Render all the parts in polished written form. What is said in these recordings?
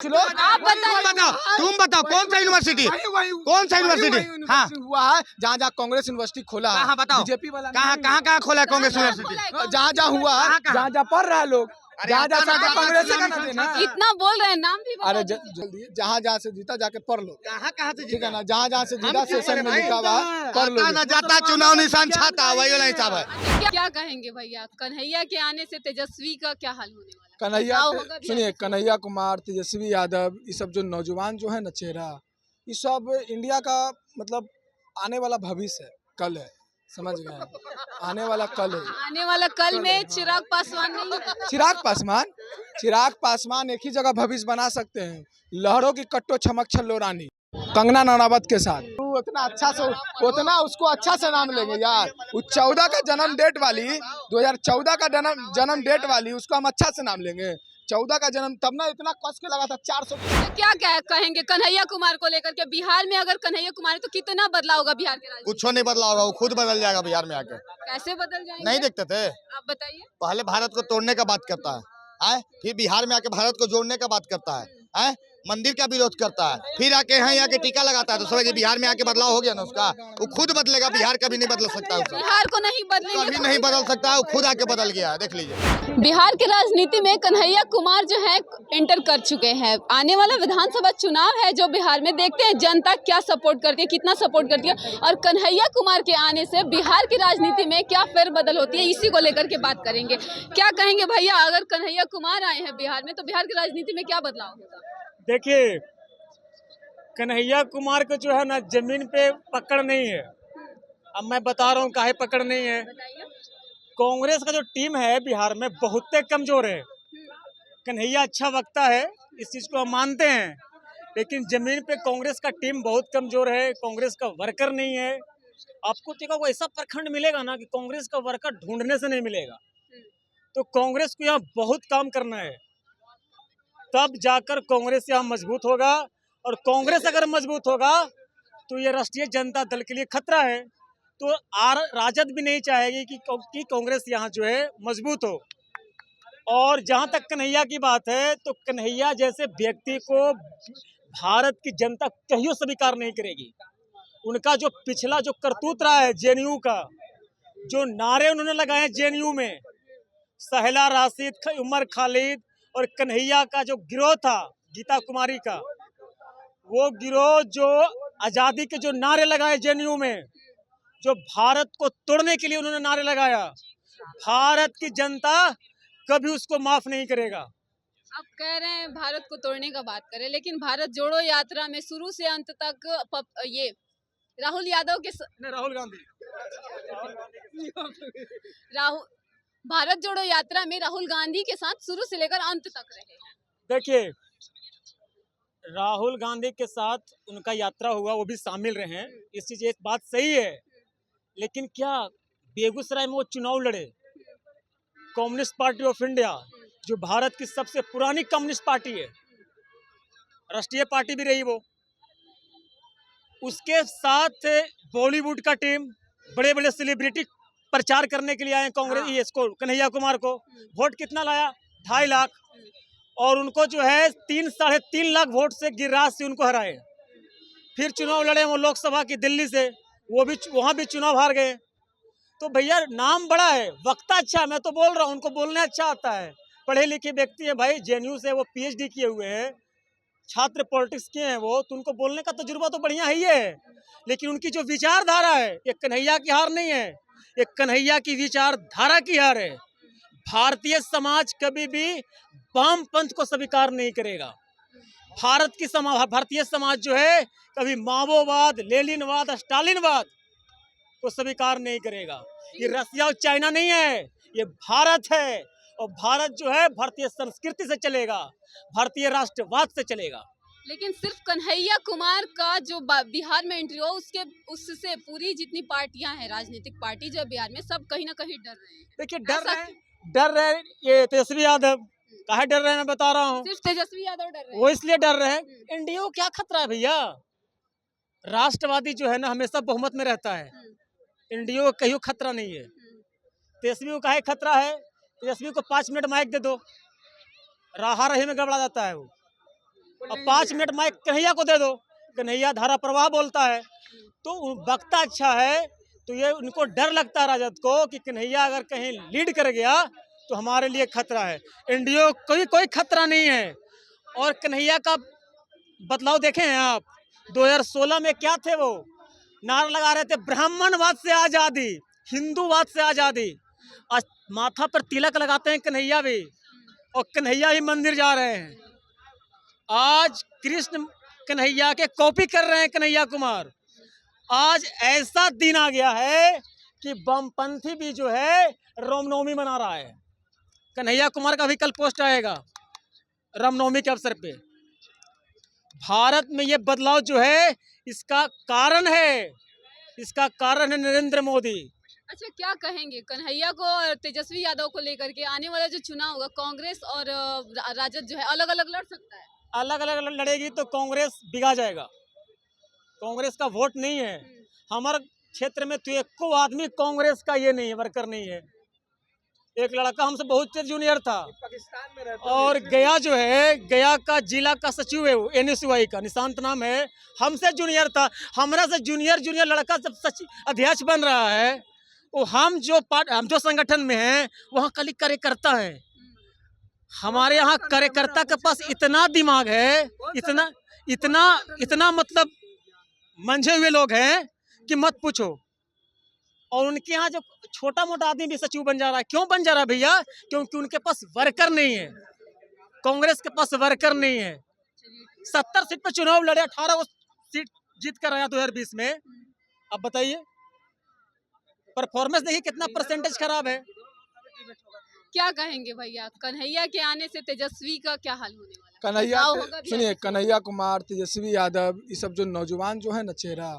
आप तुम बताओ कौन सा यूनिवर्सिटी, कौन सा यूनिवर्सिटी हुआ है जहाँ जहाँ कांग्रेस यूनिवर्सिटी खोला है, बताओ बीजेपी वाला कहाँ खोला है कांग्रेस यूनिवर्सिटी, जहाँ जहाँ हुआ है, जहाँ जहाँ पढ़ रहा है लोग, जहाँ जहाँ कांग्रेस इतना बोल रहे हैं, नाम भी अरे जल्दी जहाँ जहाँ से जीता जाके पढ़ लो, कहाँ से ठीक है ना, जहाँ जहाँ से जीता सेशन में लिखा हुआ है पढ़ लो। ना जाता चुनाव निशान छाता वही वाला हिसाब है। क्या कहेंगे भैया, कन्हैया के आने से तेजस्वी का क्या हाल होने वाला है? कन्हैया होगा भी सुनिए, आगे से। कन्हैया कुमार, तेजस्वी यादव, ये सब जो नौजवान जो है ना चेहरा, ये सब इंडिया का मतलब आने वाला भविष्य है, कल है, समझ गए, आने वाला कल है। आने वाला कल में चिराग पासवान नहीं है। चिराग पासवान एक ही जगह भविष्य बना सकते हैं, लहरों की कट्टो छमक छल्लो रानी कंगना रनावत के साथ। उतना अच्छा से उतना उसको अच्छा से नाम लेंगे यार, वो 14 का जन्म डेट वाली, 2014 का जन्म डेट वाली, उसको हम अच्छा से नाम लेंगे। 14 का जन्म तब ना इतना कस के लगा था 400। क्या कहेंगे कन्हैया कुमार को लेकर के? बिहार में अगर कन्हैया कुमार है तो कितना बदलाव होगा बिहार के राजनीति? कुछ नहीं बदला होगा, वो खुद बदल जाएगा बिहार में आके। कैसे बदल जाएंगे? नहीं देखते थे, आप बताइए। पहले भारत को तोड़ने का बात करता है, फिर बिहार में आके भारत को जोड़ने का बात करता है, मंदिर का विरोध करता है, फिर आके यहाँ आके टीका लगाता है। तो समझिए बिहार में आके बदलाव हो गया ना उसका, वो खुद बदलेगा, बिहार कभी नहीं बदल सकता है, बिहार को नहीं बदलेंगे, कभी नहीं बदल सकता है, वो खुद आके बदल गया है, देख लीजिए। बिहार के राजनीति में कन्हैया कुमार जो है एंटर कर चुके हैं। आने वाला विधानसभा चुनाव है जो बिहार में, देखते हैं जनता क्या सपोर्ट करती है, कितना सपोर्ट करती है, और कन्हैया कुमार के आने से बिहार की राजनीति में क्या फेरबदल होती है, इसी को लेकर के बात करेंगे। क्या कहेंगे भैया, अगर कन्हैया कुमार आए हैं बिहार में तो बिहार की राजनीति में क्या बदलाव होगा? देखिए, कन्हैया कुमार को जो है ना जमीन पे पकड़ नहीं है। अब मैं बता रहा हूँ काहे पकड़ नहीं है। कांग्रेस का जो टीम है बिहार में बहुत कमजोर है। कन्हैया अच्छा वक्ता है, इस चीज को हम मानते हैं, लेकिन जमीन पे कांग्रेस का टीम बहुत कमजोर है, कांग्रेस का वर्कर नहीं है। आपको देखा वो ऐसा प्रखंड मिलेगा ना कि कांग्रेस का वर्कर ढूंढने से नहीं मिलेगा। तो कांग्रेस को यहाँ बहुत काम करना है, तब जाकर कांग्रेस यहाँ मजबूत होगा। और कांग्रेस अगर मजबूत होगा तो ये राष्ट्रीय जनता दल के लिए खतरा है। तो राजद भी नहीं चाहेगी कि कांग्रेस यहाँ जो है मजबूत हो। और जहाँ तक कन्हैया की बात है, तो कन्हैया जैसे व्यक्ति को भारत की जनता कहियो स्वीकार नहीं करेगी। उनका जो पिछला जो करतूत रहा है, जेएनयू का जो नारे उन्होंने लगाए हैं जेएनयू में, सहला राशिद, उमर खालिद और कन्हैया का जो गिरोह था, गीता कुमारी का, वो गिरोह जो आज़ादी के जो नारे लगाए जेएनयू में, जो भारत को तोड़ने के लिए उन्होंने नारे लगाया, भारत की जनता कभी उसको माफ नहीं करेगा। आप कह रहे हैं भारत को तोड़ने का बात करें, लेकिन भारत जोड़ो यात्रा में शुरू से अंत तक ये राहुल यादव के राहुल गांधी भारत जोड़ो यात्रा में राहुल गांधी के साथ शुरू से लेकर अंत तक रहे हैं। देखिए, राहुल गांधी के साथ उनका यात्रा हुआ, वो भी शामिल रहे हैं, इस चीज एक बात सही है। लेकिन क्या बेगूसराय में वो चुनाव लड़े? कम्युनिस्ट पार्टी ऑफ इंडिया, जो भारत की सबसे पुरानी कम्युनिस्ट पार्टी है, राष्ट्रीय पार्टी भी रही वो, उसके साथ बॉलीवुड का टीम, बड़े बड़े सेलिब्रिटी प्रचार करने के लिए आए कांग्रेस इसको, कन्हैया कुमार को। वोट कितना लाया? 2.5 लाख। और उनको जो है 3-3.5 लाख वोट से गिरिराज से उनको हराए। फिर चुनाव लड़े वो लोकसभा की दिल्ली से, वो भी वहाँ भी चुनाव हार गए। तो भैया नाम बड़ा है, वक्ता अच्छा है, मैं तो बोल रहा हूँ, उनको बोलने अच्छा आता है, पढ़े लिखे व्यक्ति है भाई, जेएनयू से वो PhD किए हुए हैं, छात्र पॉलिटिक्स किए हैं वो, तो उनको बोलने का तजुर्बा तो बढ़िया ही है। लेकिन उनकी जो विचारधारा है, ये कन्हैया की हार नहीं है, ये कन्हैया की विचारधारा की हार है। भारतीय समाज कभी भी वामपंथ को स्वीकार नहीं करेगा। भारतीय समाज जो है कभी माओवाद, लेनिनवाद, स्टालिनवाद को स्वीकार नहीं करेगा। ये रसिया और चाइना नहीं है, ये भारत है। और भारत जो है भारतीय संस्कृति से चलेगा, भारतीय राष्ट्रवाद से चलेगा। लेकिन सिर्फ कन्हैया कुमार का जो बिहार में एंट्री हो, उससे पूरी जितनी पार्टियां हैं, राजनीतिक पार्टी जो बिहार में, सब कहीं ना कहीं डर रहे हैं। देखिए डर रहे ये तेजस्वी यादव काहे डर रहे हैं, मैं बता रहा हूँ। सिर्फ तेजस्वी यादव डर रहे हैं, वो इसलिए डर रहे हैं। एनडीए को क्या खतरा है भैया? राष्ट्रवादी जो है ना हमेशा बहुमत में रहता है, एनडीए को कहीं खतरा नहीं है। तेजस्वी को काहे खतरा है? तेजस्वी को 5 मिनट माइक दे दो, राहा रही में गड़बड़ा जाता है वो। अब 5 मिनट माइक कन्हैया को दे दो, कन्हैया धारा प्रवाह बोलता है, तो वक्ता अच्छा है, तो ये उनको डर लगता है राजद को कि कन्हैया अगर कहीं लीड कर गया तो हमारे लिए खतरा है। एनडीए कोई खतरा नहीं है। और कन्हैया का बदलाव देखे हैं आप, 2016 में क्या थे वो, नारा लगा रहे थे ब्राह्मणवाद से आज़ादी, हिंदूवाद से आज़ादी। आज माथा पर तिलक लगाते हैं कन्हैया भी, और कन्हैया ही मंदिर जा रहे हैं। आज कृष्ण कन्हैया के कॉपी कर रहे हैं कन्हैया कुमार। आज ऐसा दिन आ गया है कि वामपंथी भी जो है रामनवमी मना रहा है। कन्हैया कुमार का भी कल पोस्ट आएगा रामनवमी के अवसर पे। भारत में ये बदलाव जो है, इसका कारण है नरेंद्र मोदी। अच्छा, क्या कहेंगे कन्हैया को और तेजस्वी यादव को लेकर के? आने वाला जो चुनाव होगा, कांग्रेस और राजद जो है अलग अलग लड़ सकता है। अलग अलग लड़ेगी तो कांग्रेस बिगा जाएगा। कांग्रेस का वोट नहीं है हमारे क्षेत्र में, तो एको आदमी कांग्रेस का ये नहीं है, वर्कर नहीं है। एक लड़का हमसे बहुत जूनियर था, और गया जो है, गया का जिला का सचिव है वो, NSY का निशांत नाम है, हमसे जूनियर था। हमरा से जूनियर लड़का जब सचिव अध्यक्ष बन रहा है, वो हम जो संगठन में हैं वहाँ खाली कार्यकर्ता है। हमारे यहाँ कार्यकर्ता के पास इतना दिमाग है, इतना मतलब मंझे हुए लोग हैं कि मत पूछो। और उनके यहाँ जो छोटा मोटा आदमी भी सचिव बन जा रहा है। क्यों बन जा रहा है भैया? क्योंकि उनके पास वर्कर नहीं है। कांग्रेस के पास वर्कर नहीं है। 70 सीट पे चुनाव लड़े, 18 सीट जीत कर आया 2020 में। अब बताइए परफॉर्मेंस देखिए कितना परसेंटेज खराब है। क्या कहेंगे भैया, कन्हैया के आने से तेजस्वी का क्या हाल होने वाला है? कन्हैया, बदलाव होगा भी सुनिए, आगे? कन्हैया कुमार, तेजस्वी यादव, ये सब जो नौजवान जो है ना चेहरा,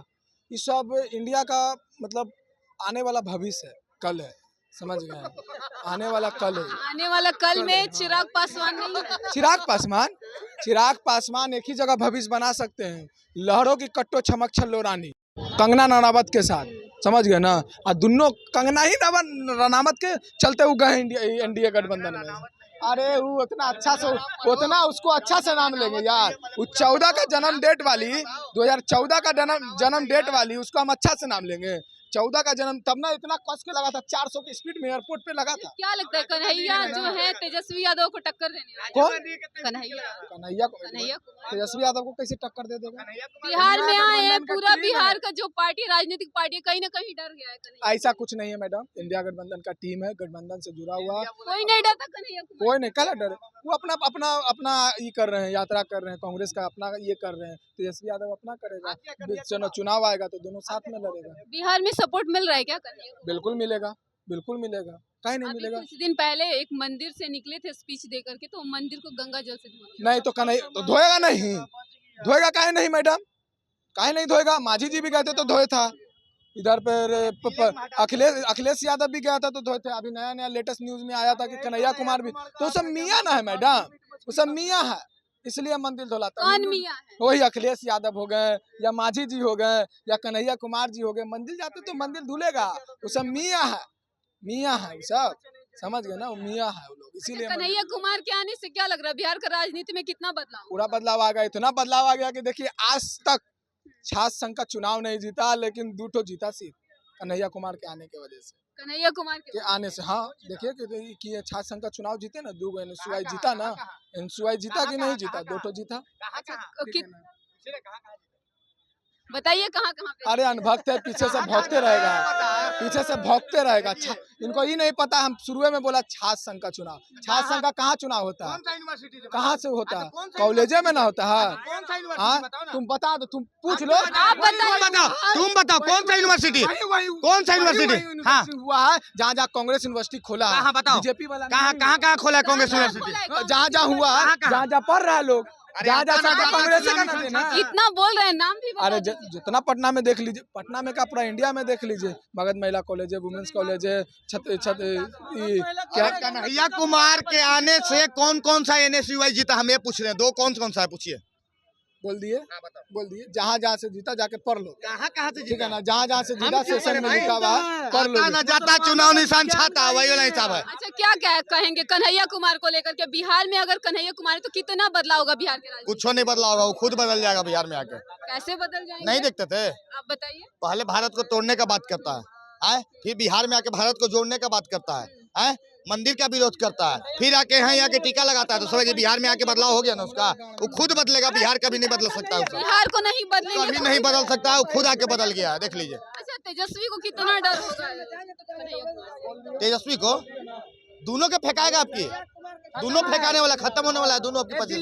ये सब इंडिया का मतलब आने वाला भविष्य है, कल है, समझ गए? आने वाला कल है। आने वाला कल में चिराग पासवान नहीं है? चिराग पासवान एक ही जगह भविष्य बना सकते हैं, लहरों की कट्टो छमक छल्लो रानी, कंगना रनावत के साथ, समझ गए ना? और दोनों कंगना ही रनावत के चलते हुए गए एनडीए गठबंधन में। अरे वो उतना उसको अच्छा से नाम लेंगे यार। वो 14 का जन्म डेट वाली, 2014 का जन्म डेट वाली, उसको हम अच्छा से नाम लेंगे। 14 का जन्म, तब ना इतना कस के लगा था, 400 की स्पीड में एयरपोर्ट पे लगा था। क्या लगता है कन्हैया जो है तेजस्वी यादव को टक्कर देने वाला है? कौन? कन्हैया कन्हैया तेजस्वी यादव को कैसे टक्कर दे देगा? बिहार में आए हैं, पूरा बिहार का जो पार्टी, राजनीतिक पार्टी है, कहीं ना कहीं डर गया है कन्हैया। ऐसा कुछ नहीं है मैडम, इंडिया गठबंधन का टीम है, गठबंधन से जुड़ा हुआ। कोई नहीं डरता कन्हैया को? कोई नहीं, कल डर, वो अपना ये कर रहे हैं, यात्रा कर रहे हैं, कांग्रेस का अपना ये कर रहे हैं, तेजस्वी यादव अपना करेगा। चुनाव आएगा तो दोनों साथ में लड़ेगा। बिहार में सपोर्ट मिल रहा है क्या कन्हैया को? बिल्कुल मिलेगा, बिल्कुल मिलेगा, कहीं नहीं अभी मिलेगा। कुछ दिन पहले एक मंदिर से निकले थे स्पीच दे करके, तो मंदिर को गंगा जल से धोने। नहीं तो कन्हैया तो धोएगा नहीं, धोएगा काहे नहीं मैडम, काहे नहीं धोएगा? मांझी जी भी गए थे तो धोए था, इधर पर अखिलेश यादव भी गया था तो धोए थे। अभी नया लेटेस्ट न्यूज में आया था कि कन्हैया कुमार भी, तो वो सब मियाँ ना है मैडम, वो सब मियाँ है, इसलिए मंदिर धुलाता है। कौन मियाँ है? वही अखिलेश यादव हो गए, या मांझी जी हो गए, या कन्हैया कुमार जी हो गए। मंदिर जाते तो मंदिर धुलेगा, वो सब मियाँ है, वो सब, समझ गए ना? वो मियाँ है वो लोग, इसीलिए कन्हैया कुमार के आने से क्या लग रहा है बिहार का राजनीति में कितना बदलाव? पूरा बदलाव आ गया। इतना बदलाव आ गया कि देखिए, आज तक छात्र संघ का चुनाव नहीं जीता, लेकिन 2 जीता सीट कन्हैया कुमार के आने की वजह से, कन्हैया कुमार के आने से। हाँ देखिए कि छात्र संघ का चुनाव जीते ना, 2 NSY जीता ना, NSY जीता कि नहीं जीता? 2 जीता। बताइए कहाँ कहाँ पे? अरे अनभक्त है, पीछे से भौंकते रहेगा। अच्छा, इनको ये नहीं पता, हम शुरू में बोला छात्र संघ का चुनाव, छात्र संघ का कहाँ चुनाव होता है? कहाँ से होता है? कॉलेजे में ना होता है? हाँ, तुम बता दो, तुम पूछ लो। तुम बताओ कौन सा यूनिवर्सिटी, कौन सा यूनिवर्सिटी? हाँ, हुआ है जहाँ कांग्रेस यूनिवर्सिटी खोला है, बीजेपी वाला कहाँ खोला है कांग्रेस यूनिवर्सिटी? जहाँ हुआ है, जहाँ पढ़ रहा है लोग, जहाँ कांग्रेस का ना देना। इतना बोल रहे हैं, नाम भी बता अरे दो। जितना पटना में देख लीजिए, पटना में क्या पूरा इंडिया में देख लीजिए, मगध महिला कॉलेज है, वुमेन्स कॉलेज है, क्या कन्हैया कुमार के आने से कौन सा NSY जीता, हम ये पूछ रहे हैं। 2 कौन सा है पूछिए। बोल दिए जहाँ जहाँ से जीता जाके पढ़ लो, कहाँ से ठीक है ना, जहाँ जहाँ से जीता सेशन में लिखा हुआ है पढ़ लो। न जाता चुनाव निशान छाता वही वाला हिसाब है। अच्छा क्या कहेंगे कन्हैया कुमार को लेकर के? बिहार में अगर कन्हैया कुमार है तो कितना बदलाव होगा बिहार के राजनीति? कुछ नहीं बदला होगा, वो खुद बदल जाएगा बिहार में आके। कैसे बदल जाएंगे? नहीं देखते थे आप बताइए। पहले भारत को तोड़ने का बात करता है, फिर बिहार में आके भारत को जोड़ने का बात करता है, मंदिर का विरोध करता है, फिर आके यहाँ आके टीका लगाता है। तो समझिए बिहार में आके बदलाव हो गया ना उसका, वो खुद बदलेगा, बिहार कभी नहीं बदल सकता है उसका। बिहार को नहीं बदलेंगे कभी तो नहीं बदल सकता है, वो खुद आके बदल गया है, देख लीजिए। अच्छा तेजस्वी को कितना डर होगा कन्हैया कुमार से? तेजस्वी को दोनों के फेंकाएगा आपकी, दोनों फेंकाने वाला, खत्म होने वाला है दोनों आपकी पच्चीस।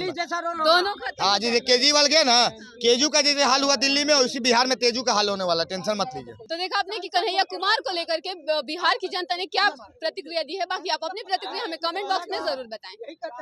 दोनों खत्म। हाँ जैसे केजरीवाल गए ना, केजू का जैसे हाल हुआ दिल्ली में, उसी बिहार में तेजू का हाल होने वाला, टेंशन मत लीजिए। तो देखा आपने कि कन्हैया कुमार को लेकर के बिहार की जनता ने क्या प्रतिक्रिया दी है। बाकी आप अपनी प्रतिक्रिया हमें कमेंट बॉक्स में जरूर बताएं।